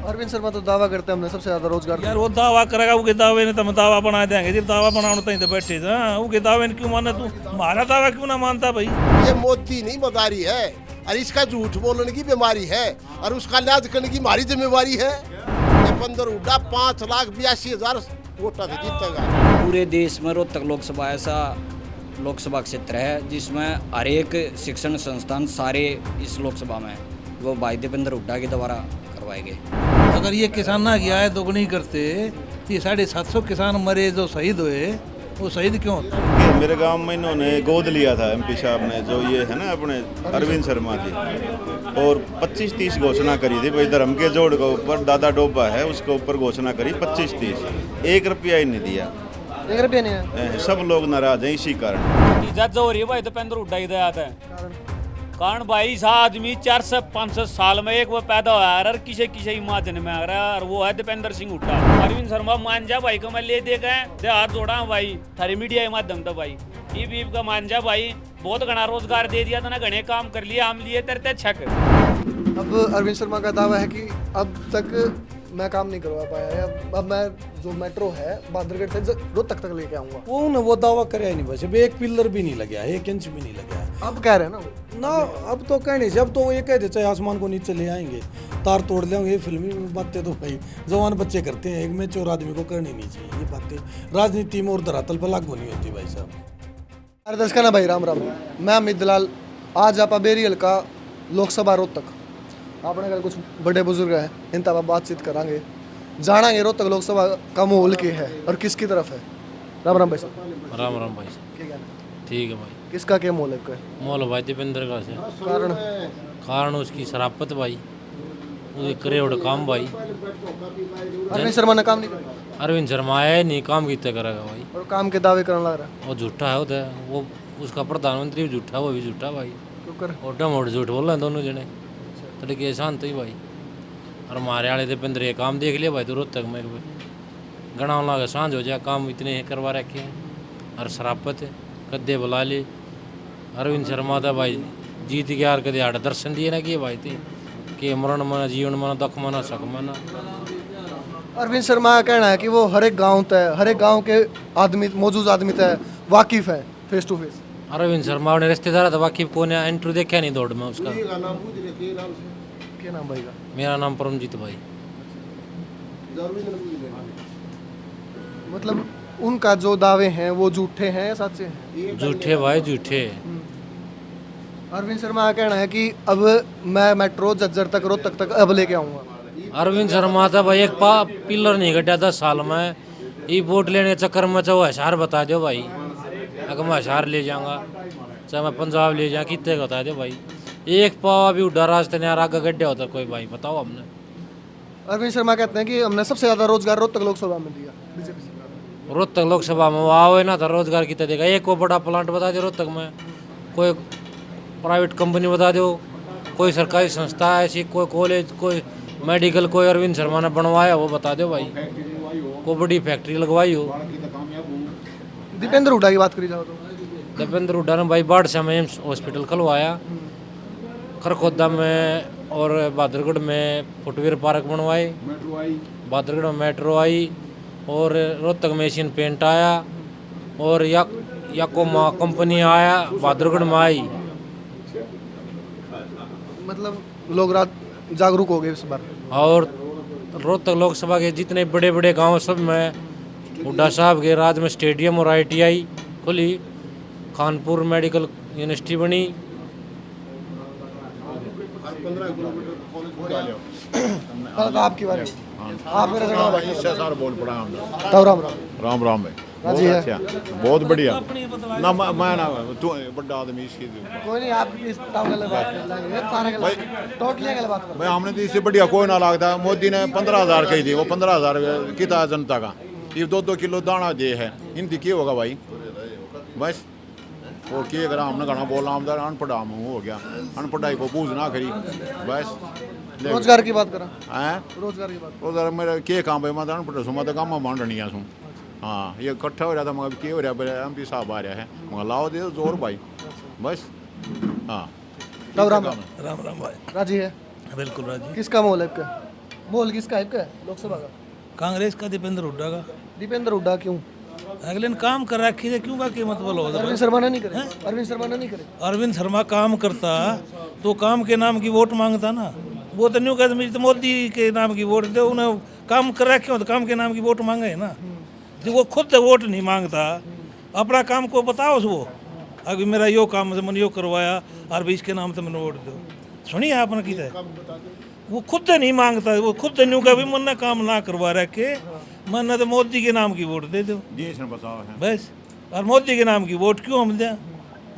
अरविंद शर्मा तो दावा करते हैं हमने सबसे ज्यादा रोजगार यार वो दावा करेगा, वो दावे ने तो दावा बना देंगे, जब दावा बनाने तहीं तो बैठे थे। वो दावे ने क्यों माना, तू हमारा दावा क्यों ना मानता भाई? ये मोदी नहीं बीमारी है, और इसका झूठ बोलने की बीमारी है, और उसका इलाज करने की हमारी जिम्मेवारी है। ये 15 हुड्डा 5,82,000 वोटा से जीतेगा। पूरे देश में रोहतक लोकसभा ऐसा लोकसभा क्षेत्र है जिसमें हर एक शिक्षण संस्थान सारे इस लोकसभा में वो भाई दीपेंद्र हुड्डा के द्वारा करवाए गए। अगर ये किसान ना किया है दोगुनी करते तो ये 750 किसान मरे जो शहीद हुए, वो शहीद क्यों होते? मेरे गांव में इन्होंने गोद लिया था एमपी साहब ने, जो ये है ना अपने अरविंद शर्मा जी, और 25-30 घोषणा करी थी भाई धर्म के जोड़ के ऊपर, दादा डोबा है उसके ऊपर घोषणा करी 25-30, 1 रुपया ही नहीं दिया। 1 रुपया नहीं है। सब लोग नाराज हैं इसी कारण। इज्जत जो हो रही है भाई दीपेंद्र हुड्डा की दया है। कारण भाई सा आदमी 400-500 साल में एक वो पैदा हुआ है, और किसी किसी माँ जन्म आ रहा है, और वो है दीपेंद्र सिंह हुड्डा। अरविंद शर्मा मान जा भाई को मैं ले दे गए दे हाथ जोड़ा भाई थारी मीडिया के माध्यम से भाई ईब का मान जा भाई, बहुत घना रोजगार दे दिया था ना, घने काम कर लिया हम लिए तेरे छक। अब अरविंद शर्मा का दावा है कि अब तक मैं काम नहीं करवा पाया है, अब मैं जो मेट्रो है बहादुरगढ़ से रोहतक तक लेके आऊंगा। वो दावा करे नहीं, बस अब एक पिलर भी नहीं लगा, 1 इंच भी नहीं लगा। अब कह रहे हैं ना ना अब तो कहने से, अब तो वो ये कहते चाहे आसमान को नीचे ले आएंगे, तार तोड़ लेंगे। ये फिल्मी बातें तो भाई जवान बच्चे करते हैं, एक में चोर आदमी को करनी नहीं चाहिए। ये बातें राजनीति में और धरातल पर लागू नहीं होती भाई साहब। दर्शक ना भाई राम राम, मैं अमित दलाल। आज आप बेरियल का लोकसभा रोहतक अपने घर कुछ बड़े बुजुर्ग हैं, इन तब बातचीत करांगे, जानांगे रोहतक लोकसभा का माहौल क्या है और किसकी तरफ है। राम राम भाई साहब। राम राम भाई। क्या कहना है? ठीक है भाई। किसका क्या मोल है? मोल भाई दीपेंद्र का से कारण उसकी शराफत भाई, उसके करेवड़ काम भाई। अरविंद शर्मा ने काम नहीं किया, अरविंद शर्मा है नहीं काम कितना करेगा भाई, और काम के दावे करने लग रहा है। वो झूठा है उधर, वो उसका प्रधानमंत्री भी झूठा, वो भी झूठा भाई। क्यों कर? और डमोट झूठ बोल रहे हैं दोनों जने, तरीके शांत ही भाई। और हमारे वाले दीपेंद्र ये काम देख लिया भाई तो रोहतक में गणा लगा सांझ हो जाए, काम इतने करवा रखे हैं। और शराफत है, कद्दे बुला ले। अरविंद शर्मा था भाई जीत गया, और कदे आड़ दर्शन दिए ना किए भाई थे कि मरण मना जीवन मना दुख मना सक मना। अरविंद शर्मा का कहना है कि वो हर एक गांव के आदमी, मौजूद आदमी तय वाकिफ है face to face. Arvind Sharma ने रिश्तेदार था वाकिफ को ने इंटरव्यू देखा नहीं दौड़ में उसका। क्या नाम भाई का? मेरा नाम परमजीत भाई। मतलब उनका जो दावे हैं वो झूठे हैं या सच्चे हैं? झूठे भाई झूठे। अरविंद शर्मा का कहना है कि अब मैं मेट्रो जज्जर तक रोहतक तक अब लेके आऊंगा। अरविंद शर्मा था भाई, एक पिलर नहीं कटा 10 साल में। ये वोट लेने के चक्कर में चाहे हज़ार बता दो भाई, अगर मैं 1000 ले जाऊँगा, चाहे मैं पंजाब ले जाऊँ, कितने का बता दो भाई। एक पाव भी उड़ा रास्ते नहीं, आगे गड्ढे होता कोई भाई, बताओ हमने। अरविंद शर्मा कहते हैं कि हमने सबसे ज्यादा रोजगार रोहतक लोकसभा में दिया बीजेपी सरकार। रोहतक लोकसभा में वो आओ ना था, रोजगार कितना देगा? एक को बड़ा प्लांट बता दो रोहतक में, कोई प्राइवेट कंपनी बता दो, कोई सरकारी संस्था ऐसी, कोई कॉलेज, कोई मेडिकल, कोई अरविंद शर्मा ने बनवाया वो बता दो भाई, कोई बड़ी फैक्ट्री लगवाई हो। दीपेंद्र हुड्डा की बात करी जाओ तो दीपेंद्र हुड्डा ने भाई बाढ़ में एम्स हॉस्पिटल खुलवाया, खरखोदा में और बहादुरगढ़ में फुटवेयर पार्क बनवाए, बहादुरगढ़ में मेट्रो आई, और रोहतक में एशियन पेंट आया, और याकोमा कंपनी आया बहादुरगढ़ में आई। मतलब लोग रात जागरूक हो गए इस बार। और रोहतक लोकसभा के जितने बड़े बड़े गांव सब में हुड्डा साहब के राज में स्टेडियम और ITI खुली, कानपुर मेडिकल यूनिवर्सिटी बनी। आपकी बारी, आप मेरा जनाब भाई सार बोल पड़ा हम तब राम राम। राम राम भाई। राजी है? अच्छा, बहुत बढ़िया ना। मैं ना तू बड़ा आदमी इसकी कोई नहीं, आप इस टाव गले बात कर लेंगे, सारे गले टोटली गले बात कर। भाई हमने तो इससे बढ़िया कोई ना लगता। मोदी ने 15,000 कही थी, वो 15,000 कितना जनता का, ये 2-2 किलो दाना दे है, इनकी क्या होगा भाई? बस वो क्या करा, हमने घना बोला हम अनपढ़ हम हो गया, अनपढ़ाई को पूछ ना करी बस। रोजगार की बात करा हैं रोजगार की बात। रोजगार मेरा क्या काम भाई, मैं तो अनपढ़ हूँ, मैं तो काम मान रही हूँ। हाँ ये इकट्ठा हो रहा था, मगर क्या हो रहा है, MP साहब आ रहा है, मगर लाओ दे जोर भाई बस। हाँ तब राम राम राम भाई। राजी है? बिल्कुल राजी। किसका मोल है आपका? माहौल किसका है लोकसभा का? कांग्रेस का दीपेंद्र हुड्डा का। दीपेंद्र हुड्डा क्यों? अगले ने काम कर रखी है, क्यों का कीमत बोलो। अरविंद शर्मा ने नहीं करे? अरविंद शर्मा ने नहीं करे? अरविंद शर्मा काम करता तो काम के नाम की वोट मांगता ना। वो तो न्यू कहते मुझे तो मोदी के नाम की वोट दो, उन्हें काम कर रखे हो तो काम के नाम की वोट मांगे ना। जो वो खुद वोट नहीं मांगता, अपना काम को बताओ वो अभी मेरा यो काम से मैंने यो करवाया और भी इसके नाम से मैंने वोट दो। सुनिए आपने की वो खुद नहीं मांगता, वो खुद न्यू का भी मन काम ना करवा रखे, मन तो मोदी के नाम की वोट दे दो देश में बचाव है बस। और मोदी के नाम की वोट क्यों हम दें?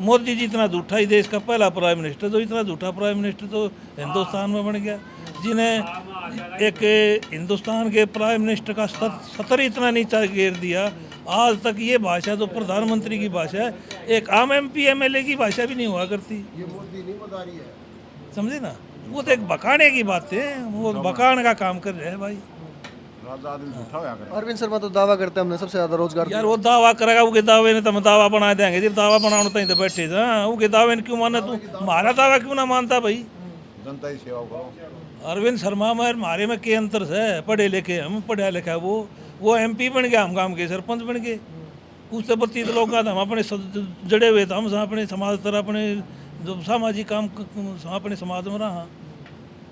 मोदी जी इतना झूठा ही देश का पहला प्राइम मिनिस्टर, तो इतना झूठा प्राइम मिनिस्टर तो हिंदुस्तान में बन गया, जिन्हें एक हिंदुस्तान के प्राइम मिनिस्टर का सतर इतना नीचा गिर दिया। आज तक ये भाषा जो प्रधानमंत्री की भाषा है, एक आम MP MLA की भाषा भी नहीं हुआ करती। ये मोदी नहीं बता रही है, समझे ना, वो तो एक बकाने की बात है, वो बकान का काम कर रहे हैं भाई। राजा आदमी झूठा होया करे अरविंद शर्मा तो दावा करते हैं हमने सबसे ज्यादा रोजगार यार वो दावा करेगा, वो के दावे ने तो दावा बना देंगे, जब दावा बनाने तक तो बैठे थे। वो के दावे ने क्यों माना? तू हमारा दावा क्यों ना मानता भाई? जनता की सेवा करो। अरविंद शर्मा में हमारे में के अंतर है? पढ़े लिखे हम, पढ़ा लिखा वो MP बन गया, हम गांव के सरपंच बन गए। उससे 32 लोग हम अपने जड़े हुए थे, हम अपने समाज तरह अपने जो सामाजिक काम अपने समाज में रहा।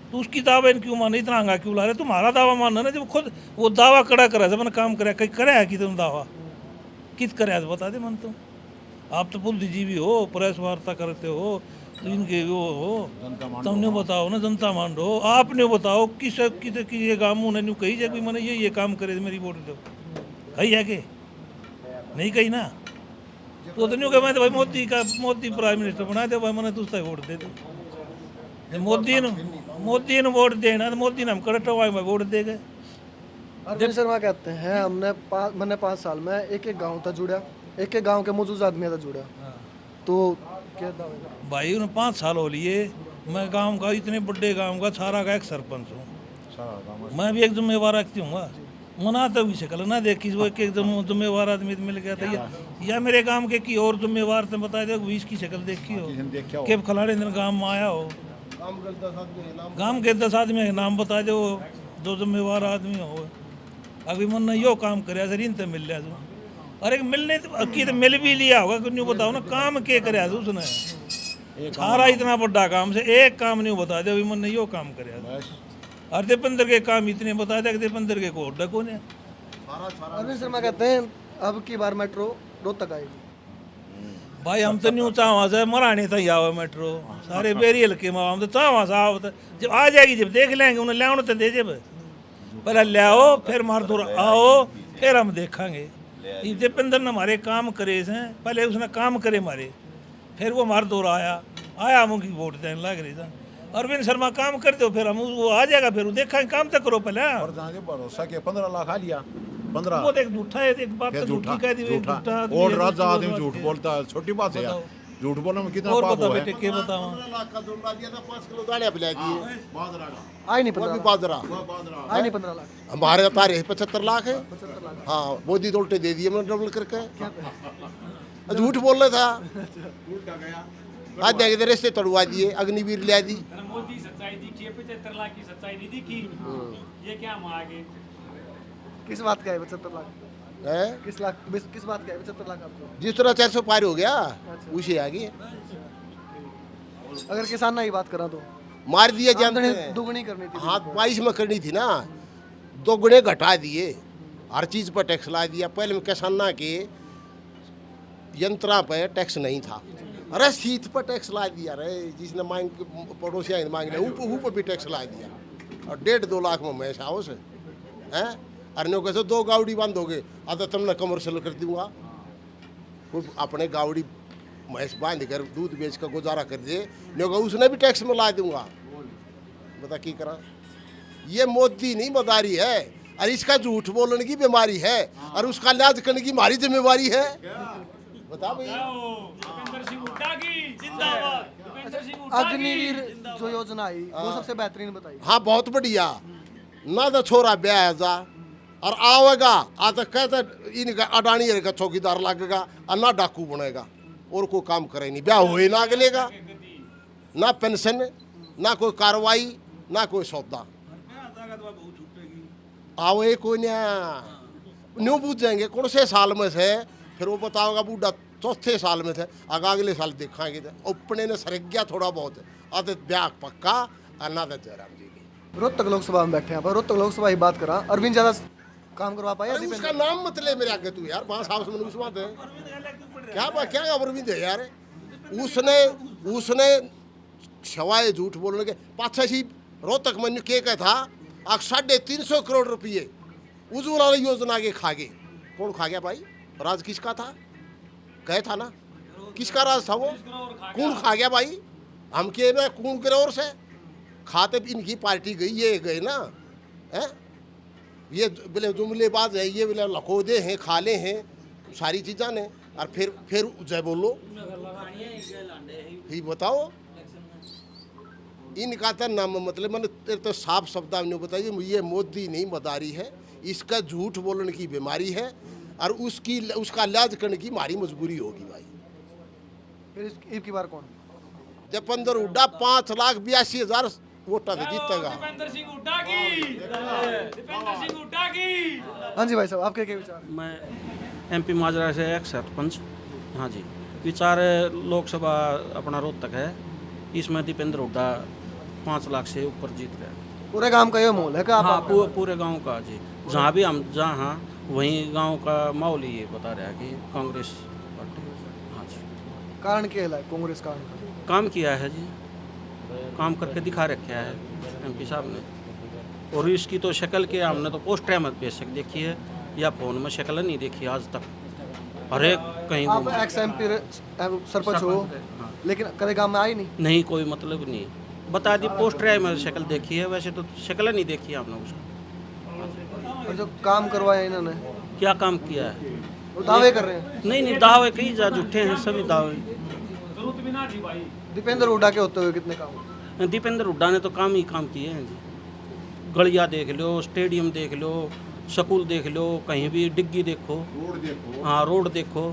तो उसकी दावा क्यों माने? इतना हंगा क्यों ला रहे? तुम्हारा दावा मानना ना, जब खुद वो दावा कड़ा करा मैंने काम करा, कहीं कराया कि तुम दावा किस कराया बता दे मन। तुम आप तो बुद्धिजीवी हो, प्रेस वार्ता करते हो, तो इनके वो हो, तुमने बताओ ना, जनता मान रहो। आपने बताओ किस ये गाँव उन्होंने कही जाए कि मैंने ये काम करे मेरी वोट दो, कही है कि नहीं कही ना? तो नहीं कहा मैं तो भाई मोदी प्राइम मिनिस्टर बना दे भाई, मैंने तुझसे वोट दे दो। मोदी ने वोट देना तो मोदी ने हम कटवाए में वोट दे गए। अरविंद शर्मा कहते हैं मैंने 5 साल में एक गांव था जुड़ा, एक गांव के मौजूद आदमी था जुड़ा। तो क्या दावा? भाई उन्हें 5 साल हो लिए, मैं गांव का, इतने बड़े गांव का सारा का एक सरपंच हूँ। मैं भी एक जिम्मेवार व्यक्ति हूँ, मना तो भी शक्ल ना देखी वो एक जिम्मेवार आदमी मिल गया था। या मेरे गांव के की और जिम्मेवार से बता दो, 20 की शक्ल देखी हो के खिलाड़ी दिन गांव में आया हो, गांव के 10 आदमी के नाम बता दो, जो जिम्मेवार आदमी हो। अभी मन यो काम करे सर इनसे मिल लिया तू, अरे मिलने की तो मिल भी लिया होगा, क्यों बताओ ना काम के करे उसने सारा इतना बड़ा काम से एक काम नहीं बता दे, अभी मन यो काम करे। और दीपेंद्र के काम इतने बता दे कि दीपेंद्र के को कौन है? अरविंद शर्मा कहते हैं अब की बार मेट्रो रोहतक आएगी। भाई हम तो न्यू चाहवा से मराने तक आओ मेट्रो, सारे बेरियल के माँ हम तो चाहवा से आओ, जब आ जाएगी जब देख लेंगे, उन्हें लिया तो दे जब पहले ले आओ, फिर मार दो आओ, फिर हम देखेंगे। दीपेंद्र ने हमारे काम करे हैं, पहले उसने काम करे मारे, फिर वो मार दो आया हम उनकी वोट देने लग रही था। अरविंद शर्मा काम करते हो, फिर हम वो आ जाएगा, फिर देखा काम तक करो पहले। और जाने भरोसा के 15 लाख आ लिया, 15 वो तो एक झूठा है, एक बात तो झूठी कह दी, एक झूठा आदमी और है, राजा झूठ आदमी झूठ बोलता है, छोटी बात है यार, झूठ बोलने में कितना और पाप बता हुआ बेटे है। के बताओ। 15 लाख का जोड़ा दिया था, 5 किलो दाने पिला दिए, आई नहीं वो भी 15 बाजरा। आई नहीं 15 लाख। हमारे तारे 75 लाख है। हाँ मोदी तो उल्टे दे दिए मैंने डबल करके, झूठ बोल रहा था। आज देखे रिश्ते तोड़वा दिए, अग्निवीर ले दी। मोदी सच्चाई दिखी है, 75 लाख की सच्चाई नहीं दिखी। ये क्या मांगे? किस बात का है 75 लाख? है किस बात का है 75 लाख आपको? जिस तरह 400 पार हो गया उसे आगे अगर किसान ना ही बात करा तो मार दिया जानते आमदनी हैं। दुगनी करनी थी। हाँ 22 में करनी थी ना, 2 गुणे घटा दिए, हर चीज़ पर टैक्स ला दिया। पहले में किसाना के यंत्रा पर टैक्स नहीं था, अरे सीट पर टैक्स ला दिया। अरे जिसने मांग पड़ोसी आए मांग लिया ऊपर भी टैक्स ला दिया, और 1.5-2 लाख में मैं आओ से हैं। अरे कैसे 2 गावड़ी बांधोगे, तो तुमने कमर्शियल कर दूंगा। कोई अपने गावड़ी भैंस बांध कर दूध बेच कर गुजारा कर दे, नहीं उसने भी टैक्स में ला दूंगा। बता की करा? ये मोदी नहीं बदारी है, और इसका झूठ बोलने की बीमारी है, और उसका लिहाज करने की हमारी जिम्मेवारी है। बता भाई। दीपेंद्र सिंह हुड्डा की जिंदाबाद, दीपेंद्र सिंह हुड्डा की अग्निवीर जिंदाबाद। जो योजना आई वो सबसे बेहतरीन बताई। हाँ बहुत बढ़िया ना, तो छोरा ब्याह जा और आवेगा आ तो कहते इनका अडानी का चौकीदार लगेगा, और ना डाकू बनेगा, और कोई काम करे नहीं, ब्याह हुए ना अगलेगा, ना पेंशन, ना कोई कार्रवाई, ना कोई सौदा। आओ एक कोई न्यू पूछ जाएंगे कौन से साल में से, फिर वो बताओगा बूढ़ा चौथे साल में थे, अगले साल देखाएंगे तो अपने ने सरग्या थोड़ा बहुत अत ब्याह पक्का अन्ना जयराम जी की। रोहतक लोकसभा में बैठे हैं पर रोहतक लोकसभा की बात करा, अरविंद ज्यादा काम करवा पाया? अरे उसका नाम मत ले मेरे आगे तू यार, वहाँ साहब से उसमें दे क्या अरविंद है यार। उसने छवाए झूठ बोलने के पाछा सी रोहतक में के था 350 करोड़ रुपये उज्ज्वला योजना के खा गए। कौन खा गया भाई? राज किसका था? कहे था ना किसका राज था वो? कौन खा गया भाई? हम के में कौन करोड़ से खाते इनकी पार्टी गई, ये गए ना है, ये बोले जुमलेबाज है, ये बोले लखोदे हैं, खाले हैं सारी चीज़ा ने, और फिर जय बोलो ही बताओ इनका तो नाम मतलब मैंने तो साफ शब्द में बताइए, ये मोदी नहीं मदारी है, इसका झूठ बोलने की बीमारी है और उसका इलाज करने की हमारी मजबूरी होगी भाई। फिर इनकी बार कौन? जब 15 हुड्डा 5,82,000 वोटा से जीतेगा। हाँ जी भाई साहब, आपके क्या विचार? मैं एमपी माजरा से एक सरपंच। हाँ जी, विचार लोकसभा अपना रोहतक है, इसमें दीपेंद्र हुड्डा 5 लाख से ऊपर जीत गया। पूरे गांव का ये माहौल है क्या? हाँ, पूरे गांव का जी, जहाँ भी हम जहाँ हाँ वहीं गांव का माहौल ये बता रहा है कि कांग्रेस पार्टी। हाँ जी। कारण क्या है कांग्रेस का? काम किया है जी, काम करके दिखा रखा है एमपी साहब ने, और इसकी तो शक्ल के हमने तो पोस्टर में बेशक देखी है या फोन में शक्ल नहीं देखी आज तक। हर एक कहीं आप एक्स एमपी सरपंच हो, लेकिन कभी गांव में आई नहीं, कोई मतलब नहीं, बता दी पोस्टर में शक्ल देखी है, वैसे तो शक्ल नहीं देखी हमने उसको। और जो काम करवाया इन्होंने, क्या काम किया है? वो दावे कर रहे हैं। नहीं, दावे कई जा झूठे हैं सभी दावे। दीपेंद्र हुड्डा के होते हुए कितने काम? दीपेंद्र हुड्डा ने तो काम ही काम किए हैं जी, गलिया देख लो, स्टेडियम देख लो, स्कूल देख लो, कहीं भी डिग्गी देखो, हाँ रोड देखो।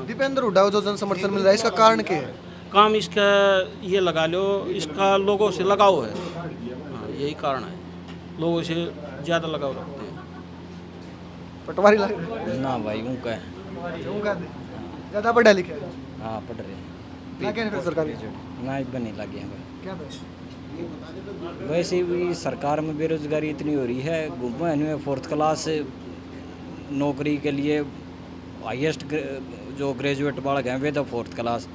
दीपेंद्र हुड्डा को जो जन समर्थन मिल रहा है इसका कारण क्या है? काम इसका ये लगा लो, इसका लोगों से लगाव है। हाँ, यही कारण है, लोगों से ज़्यादा लगाव रखते हैं। पटवारी लग रहे हैं? ना भाई उनका है। उनका ज़्यादा पढ़ा लिखा है? हाँ पढ़ रहे हैं। क्या कहने फिर सरकारी ना एक बने लगे हैं भाई। क्या भाई? वैसे भी सरकार में बेरोजगारी इतनी हो रही है, घूमे हुए 4th क्लास नौकरी के लिए हाईएस्ट जो ग्रेजुएट बालक हैं वे तो 4th क्लास,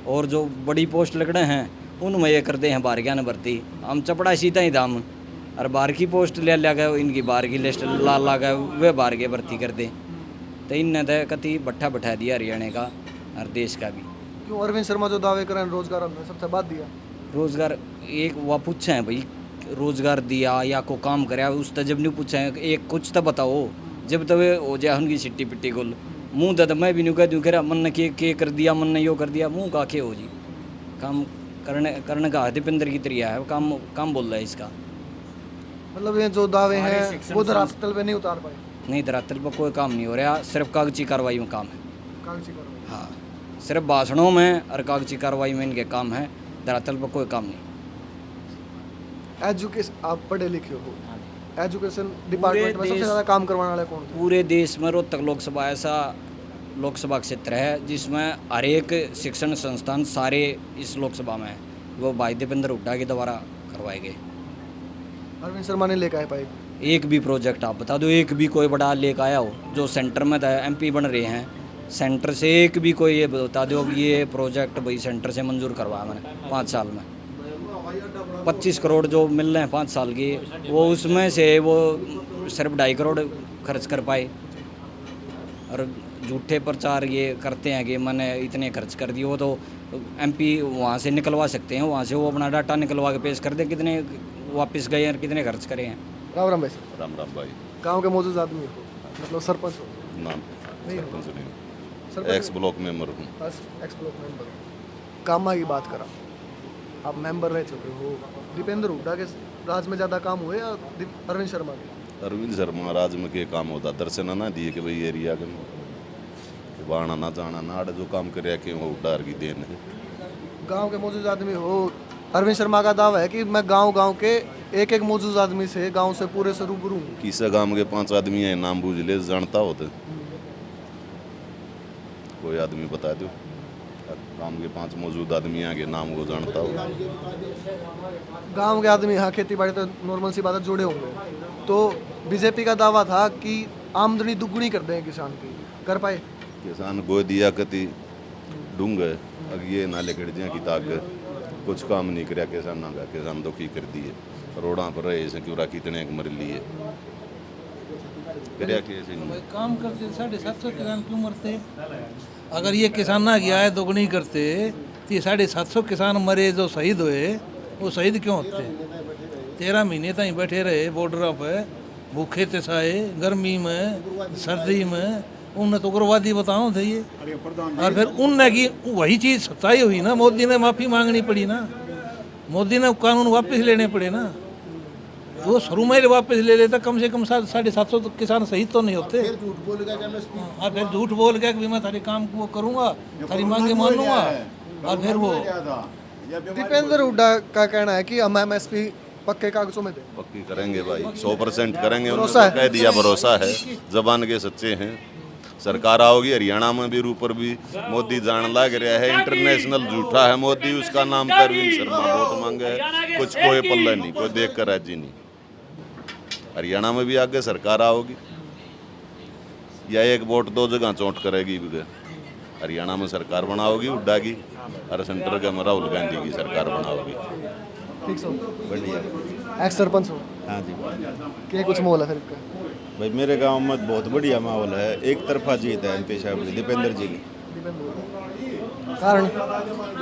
और जो बड़ी पोस्ट लग रहे हैं उनमें ये करते हैं बाहर ज्ञान भर्ती। हम चपड़ा सीधा ही दाम और बाहर की पोस्ट ले गए, इनकी बाहर की लिस्ट ला गए, वे बाहर के भर्ती कर दें, तो इनने तो कति भट्ठा बैठा दिया हरियाणा का और देश का भी। क्यों अरविंद शर्मा जो दावे करें रोजगार हमने सबसे बात दिया? रोजगार एक वह पूछे हैं भाई, रोजगार दिया या को काम कराया, उस तो जब नहीं पूछे हैं एक कुछ तो बताओ, जब तो वे हो जाए उनकी चिट्टी पिट्टी गुल मुँह दे, मैं भी नहीं कह दूँ कह मन ने के कर दिया, मन ने यो कर दिया, मुँह का के हो जी। काम करने का दीपेंद्र की तरिया है, काम बोल रहा है इसका। मतलब ये जो दावे हैं वो धरातल पे नहीं उतार पाए? नहीं, धरातल पर कोई काम नहीं हो रहा, सिर्फ कागजी कार्रवाई में काम है। कागजी कार्रवाई? हाँ, सिर्फ भाषणों में और कागजी कार्रवाई में इनके काम है, धरातल पर कोई काम नहीं। एजुकेशन, आप पढ़े लिखे हो, एजुकेशन डिपार्टमेंट में सबसे ज़्यादा काम करवाने वाला कौन है? पूरे देश में रोहतक लोकसभा ऐसा लोकसभा क्षेत्र है जिसमें हर एक शिक्षण संस्थान सारे इस लोकसभा में है, वो भाई दीपेंद्र हुड्डा के द्वारा करवाए गए। अरविंद शर्मा ने लेकर आए पाइप? एक भी प्रोजेक्ट आप बता दो, एक भी कोई बड़ा लेकर आया हो जो सेंटर में एमपी बन रहे हैं, सेंटर से एक भी कोई ये बता दो कि ये प्रोजेक्ट भाई सेंटर से मंजूर करवाया मैंने 5 साल में। 25 करोड़ जो मिल रहे हैं 5 साल की, वो उसमें से वो सिर्फ 2.5 करोड़ खर्च कर पाए, और झूठे प्रचार ये करते हैं कि मैंने इतने खर्च कर दिए। वो तो एमपी वहाँ से निकलवा सकते हैं, वहाँ से वो अपना डाटा निकलवा के पेश कर दें कितने वापस गए और कितने खर्च करे हैं। राम राम भाई। राम राम भाई। गांव के मौजूद आदमी हो, मतलब सरपंच हो? नाम नहीं, सरपंच नहीं, सरपंच एक्स ब्लॉक मेंबर हूँ। बस एक्स ब्लॉक मेंबर। कामा की बात करा, आप मेंबर रह चुके हो, दीपेंद्र हुड्डा के राज में ज़्यादा काम हुए या अरविंद शर्मा के? अरविंद शर्मा राज में के काम होता, दर्शन ना दिए कि भाई एरिया के बाणा ना जाना ना आड़ जो काम करे कि वो हुड्डा की देन है। गांव के मौजूद आदमी हो, अरविंद शर्मा का दावा है कि मैं गांव के एक एक मौजूद आदमी से गांव से पूरे से रूबरू हूं। किसा गांव के 5 आदमी हैं, नाम बूझ ले जानता होते, कोई आदमी बता दो गांव के 5 मौजूद आदमी हैं के नाम वो जानता हो। गांव के आदमी यहाँ खेती बाड़ी तो नॉर्मल सी बात है जुड़े होंगे, तो बीजेपी का दावा था कि आमदनी दुगनी कर देंगे किसान की, कर पाए? किसान गो दिया कति डूंग अग ये नाले कट दिया कि ताक कुछ काम नहीं कराया किसान ना, किसान दुखी कर दिए, रोड़ा पर रहे से क्यों कितने एक मर लिए कराया कैसे नहीं। काम करते 750 किसान क्यों मरते? अगर ये किसान ना गया है दोगुनी करते तो ये 750 किसान मरे जो शहीद हुए, वो शहीद क्यों होते? 13 महीने तक बैठे रहे बॉर्डर पे, भूखे तसाए, गर्मी में सर्दी में, उनने तो उग्रवादी बताओ थे ये। और फिर उनने की वही चीज़ सच्चाई हुई ना, मोदी ने माफ़ी मांगनी पड़ी ना, मोदी ने कानून वापस लेने पड़े ना। वो शुरू में वापस ले लेता कम से कम 750 तो किसान शहीद तो नहीं होते। और फिर झूठ बोल के भी मैं थारी काम को करूँगा, थारी मांगे मान लूँगा। और फिर वो दीपेंद्र हुड्डा का कहना है कि हम MSP पक्के कागजों में दें। पक्की करेंगे भाई, 100% करेंगे, भरोसा उन्होंने है। कह दिया, भरोसा है, जबान के सच्चे हैं। सरकार आओगी, हरियाणा में भी ऊपर भी मोदी जान लग रहा है, इंटरनेशनल झूठा है मोदी, उसका नाम पर अरविंद शर्मा वोट मांगे है, कुछ कोई पल्ला नहीं, कोई देख कर राजी नहीं। हरियाणा में भी आगे सरकार आओगी, या एक वोट 2 जगह चोट करेगी, हरियाणा में सरकार बनाओगी हुड्डा की, और सेंटर के में राहुल गांधी की सरकार बनाओगी। ठीक सो बढ़िया। एक्स सरपंच हो, हाँ जी क्या कुछ मोल है फिर इसका? भाई, मेरे गांव में बहुत बढ़िया माहौल है, एक तरफा जीत है MP साहब की, दीपेंद्र जी की।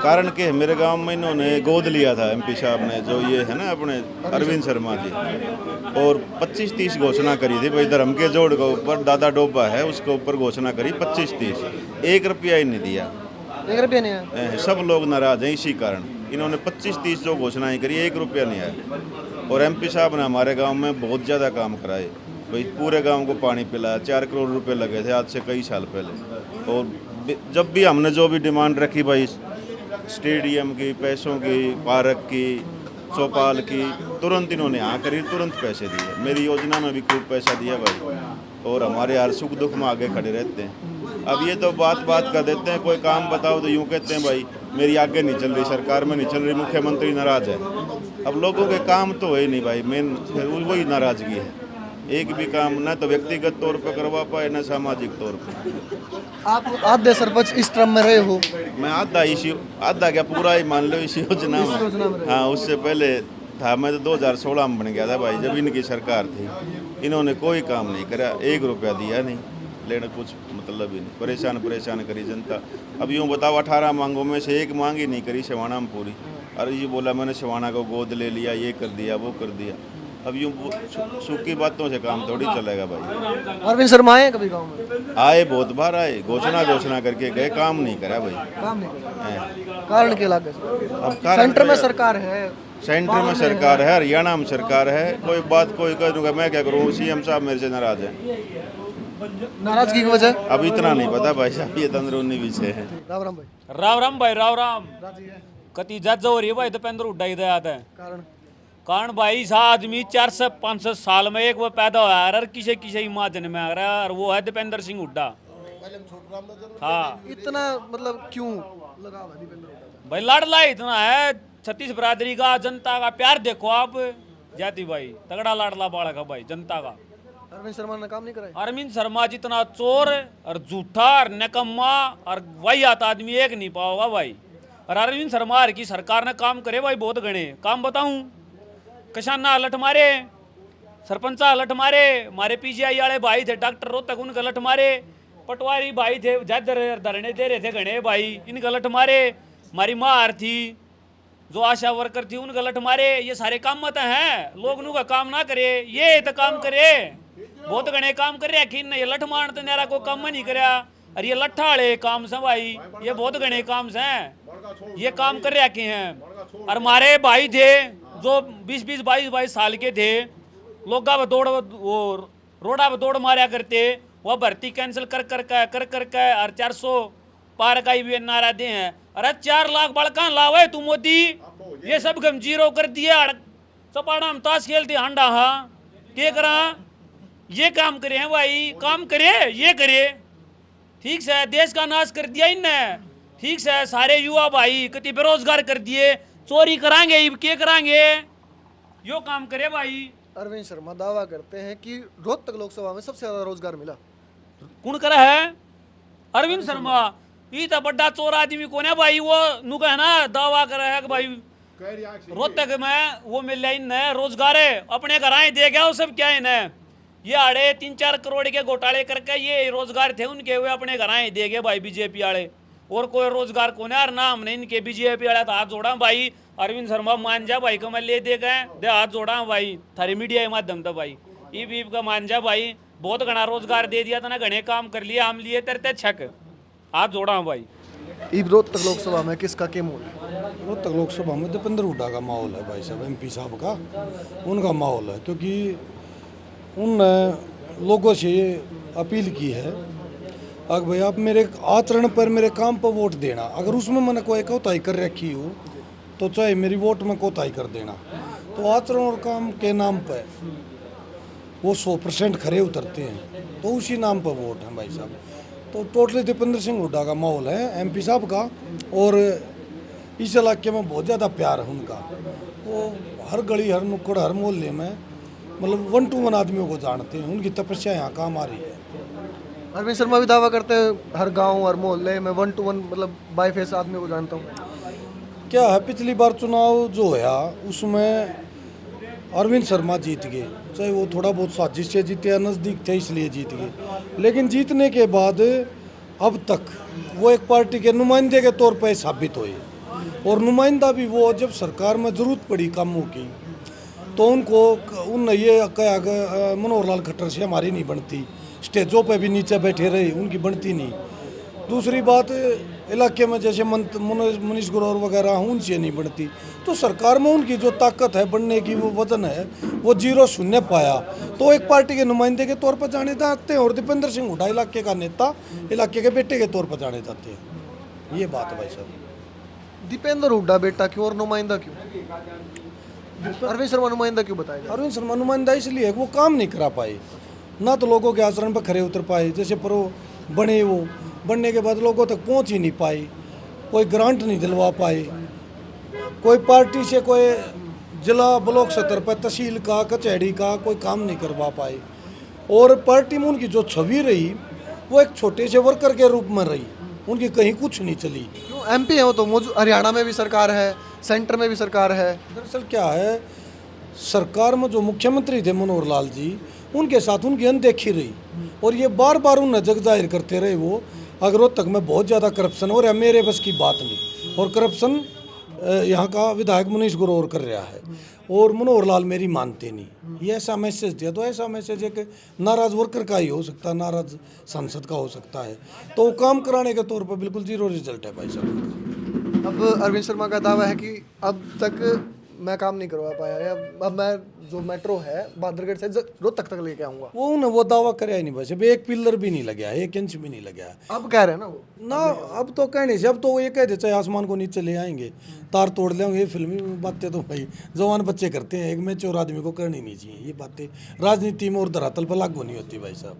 कारण के मेरे गांव में इन्होंने गोद लिया था MP साहब ने, जो ये है ना अपने अरविंद शर्मा जी, और 25-30 घोषणा करी थी भाई, धर्म के जोड़ के ऊपर दादा डोबा है उसके ऊपर घोषणा करी 25-30, 1 रुपया ही नहीं दिया। 1 रुपया नहीं है? सब लोग नाराज हैं इसी कारण, इन्होंने 25-30 जो घोषणाएं करी, 1 रुपया नहीं आया। और MP साहब ने हमारे गांव में बहुत ज़्यादा काम कराए भाई, पूरे गांव को पानी पिलाया, 4 करोड़ रुपए लगे थे आज से कई साल पहले। और जब भी हमने जो भी डिमांड रखी भाई, स्टेडियम की, पैसों की, पार्क की, चौपाल की, तुरंत इन्होंने हाँ करी, तुरंत पैसे दिए। मेरी योजना में भी खूब पैसा दिया भाई, और हमारे हर सुख दुख में आगे खड़े रहते हैं। अब ये तो बात कर देते हैं, कोई काम बताओ तो यूँ कहते हैं भाई मेरी आगे नहीं चल रही, सरकार में नहीं चल रही, मुख्यमंत्री नाराज है। अब लोगों के काम तो है नहीं भाई, मेन वही नाराजगी है। एक भी काम न तो व्यक्तिगत तौर पर करवा पाए, न सामाजिक तौर पर। आप आधे सरपंच इस टर्म में रहे हो? मैं आधा क्या पूरा ही मान लो इस योजना में। हाँ, उससे पहले था, मैं तो 2016 में बन गया था भाई, जब इनकी सरकार थी। इन्होंने कोई काम नहीं करा, 1 रुपया दिया नहीं, लेने कुछ मतलब ही नहीं, परेशान करी जनता। अब यूँ बताओ 18 मांगों में से 1 मांग ही नहीं करी सिवाना में पूरी। अरे ये बोला मैंने सिवाना को गोद ले लिया, ये कर दिया, वो कर दिया। अब यूँ सूखी बातों से काम थोड़ी चलेगा भाई। अरविंद शर्मा आए कभी गांव में? आए, बहुत बार आए, घोषणा करके गए, काम नहीं करा भाई। काम नहीं करा, कारण क्या लगे? अब सेंटर में सरकार है, सेंटर में सरकार है, हरियाणा में सरकार है, कोई बात कोई करूँगा, मैं क्या करूँ? CM साहब मेरे से नाराज है। नाराजगी की वजह? अब इतना नहीं पता भाई साहब, ये तो अंदरूनी विषय है। राम राम भाई। राम राम भाई, राम राम। राजी है? कति जज हो रही है भाई, दीपेंद्र हुड्डा ही दया है। कारण भाई सा आदमी 400-500 साल में एक वो पैदा हुआ है, और किसे महाजन में आ रहा है, और वो है दीपेंद्र सिंह हुड्डा। हाँ, इतना मतलब क्यों लगाव है दीपेंद्र हुड्डा का? भाई लाडला इतना है, 36 बरादरी का, जनता का प्यार देखो आप, जाति भाई तगड़ा लाडला बालक है भाई जनता का। अरविंद शर्मा ने काम नहीं कराया? अरविंद शर्मा जितना चोर और झूठा और नकम्मा और वाहियात आदमी एक नहीं पाओगा भाई। और अरविंद शर्मा की सरकार ने काम करे भाई, बहुत गणे काम बताऊं। किसाना लठ मारे, सरपंचा लठ मारे, मारे PGI वाले भाई थे डॉक्टर रोहतक, उनका लठ मारे, पटवारी भाई थे ज्यादा धरने दे रहे थे गणे भाई, इनका लठ मारे। हमारी मार थी जो आशा वर्कर थी, उनका लठ मारे। ये सारे काम मत हैं, लोग नु का काम ना करे, ये तो काम करे। बहुत गणे काम कर रहे कि ये लठ मारते नारा को काम नहीं करा, और ये लट्ठा वाले काम से भाई, ये बहुत गणे काम से हैं, ये काम कर रहे हैं। और हमारे भाई थे जो 20-20, 22-22 साल के थे, लोगा वो रोडा पर दौड़ मारा करते, वह भर्ती कैंसिल कर कर और 400 पार का भी नारा दे हैं। अरे 4 लाख बड़का लावे तू मोदी, ये सब गम जीरो कर दिया। चपाड़ा हम ताश खेलते हांडा हाँ के करा ये काम करे हैं भाई, काम करे ये करे, ठीक से देश का नाश कर दिया इनने, ठीक से सारे युवा भाई कति बेरोजगार कर दिए, चोरी कराएंगे के कराएंगे, यो काम करे भाई। अरविंद शर्मा दावा करते हैं कि रोहतक लोकसभा में सबसे ज्यादा रोजगार मिला। कौन करा है? अरविंद शर्मा। ये तो बड़ा चोर आदमी कौन है भाई, वो नुका है ना दावा कर रहा है कि भाई रोहतक में वो मिल रहा है रोजगार है, अपने घर आए दे गया वो सब क्या है ये आड़े 3-4 करोड़ के घोटाले करके ये रोजगार थे उनके, हुए अपने घर आए दे गए भाई बीजेपी वाले, और कोई रोजगार कौन है? ना हमने इनके बीजेपी वाले हाथ जोड़ा भाई, अरविंद शर्मा मान जा भाई को मैं ले दे गए दे हाथ जोड़ा भाई थारी मीडिया के माध्यम से भाई, ई का मान जा भाई, बहुत घना रोजगार दे दिया था ना, घने काम कर लिए हम लिए तेरे छक हाथ जोड़ा भाई। रोहतक लोकसभा में किसका क्या मोल है? रोहतक लोकसभा में दीपेंद्र हुड्डा का माहौल है भाई साहब, एमपी साहब का उनका माहौल है, क्योंकि उन लोगों से ये अपील की है अगर भाई आप मेरे आचरण पर मेरे काम पर वोट देना, अगर उसमें मैंने कोई कोताही कर रखी हो तो चाहे मेरी वोट में कोताही कर देना, तो आचरण और काम के नाम पर वो 100% खरे उतरते हैं, तो उसी नाम पर वोट है भाई साहब। तो टोटली दीपेंद्र सिंह हुड्डा का माहौल है एमपी साहब का, और इस इलाके में बहुत ज़्यादा प्यार है उनका, वो हर गली हर नुक्कड़ हर मोहल्ले में मतलब 1 to 1 आदमियों को जानते हैं, उनकी तपस्या यहाँ काम आ रही है। अरविंद शर्मा भी दावा करते हैं हर गांव हर मोहल्ले में 1 to 1 मतलब बाय फेस आदमी को जानता हूँ। क्या है, पिछली बार चुनाव जो है उसमें अरविंद शर्मा जीत गए, चाहे वो थोड़ा बहुत साजिश से जीते या नज़दीक थे इसलिए जीत गए, लेकिन जीतने के बाद अब तक वो एक पार्टी के नुमाइंदे के तौर पर साबित हुए, और नुमाइंदा भी वो जब सरकार में ज़रूरत पड़ी कामों की तो उन ये कहा मनोहर लाल खट्टर से हमारी नहीं बनती, स्टेजों पे भी नीचे बैठे रहे उनकी बनती नहीं। दूसरी बात इलाके में जैसे मनीष ग्रोवर वगैरह उनसे नहीं बनती, तो सरकार में उनकी जो ताकत है बनने की वो वजन है वो 0-0 पाया, तो एक पार्टी के नुमाइंदे के तौर पर जाने जाते हैं, और दीपेंद्र सिंह हुड्डा इलाके का नेता इलाके के बेटे के तौर पर जाने जाते हैं। ये बात है भाई साहब। दीपेंद्र हुड्डा बेटा क्यों और नुमाइंदा क्यों? अरविंद शर्मा नुमाइंदा क्यों बताया? अरविंद शर्मा नुमाइंदा इसलिए वो काम नहीं करा पाए, ना तो लोगों के आचरण पर खरे उतर पाए, जैसे पर वो बने, वो बनने के बाद लोगों तक पहुंच ही नहीं पाए, कोई ग्रांट नहीं दिलवा पाए, कोई पार्टी से कोई जिला ब्लॉक स्तर पर तहसील का कचहरी का कोई काम नहीं करवा पाए, और पार्टी में उनकी जो छवि रही वो एक छोटे से वर्कर के रूप में रही, उनकी कहीं कुछ नहीं चली। क्यों? एमपी है वो तो, हरियाणा में भी सरकार है, सेंटर में भी सरकार है। दरअसल क्या है, सरकार में जो मुख्यमंत्री थे मनोहर लाल जी, उनके साथ उनकी अनदेखी रही, और ये बार बार उन्हें जग जाहिर करते रहे वो अगर रोहतक में बहुत ज़्यादा करप्शन हो रहा है, मेरे बस की बात नहीं, और करप्शन यहाँ का विधायक मनीष ग्रोवर कर रहा है, और मनोहर लाल मेरी मानते नहीं, ये ऐसा मैसेज दिया। तो ऐसा मैसेज एक नाराज़ वर्कर का ही हो सकता है, नाराज़ सांसद का हो सकता है, तो काम कराने के तौर पर बिल्कुल 0 रिजल्ट है भाई साहब। अब अरविंद शर्मा का दावा है कि अब तक मैं काम नहीं करवा पाया, या अब मैं जो मेट्रो है बहादुरगढ़ से रोहतक तक लेके आऊँगा, वो दावा करे ही नहीं भाई साहब, एक पिलर भी नहीं लगा है, 1 इंच भी नहीं लगा है। अब कह रहे हैं ना वो ना, अब तो कहने से अब तो वो ये कहते चाहे आसमान को नीचे ले आएंगे, तार तोड़ लेंगे, ये फिल्मी बातें तो भाई जवान बच्चे करते हैं, एक मैच्योर आदमी को करनी नहीं चाहिए ये बातें, राजनीति में और धरातल पर लागू नहीं होती भाई साहब।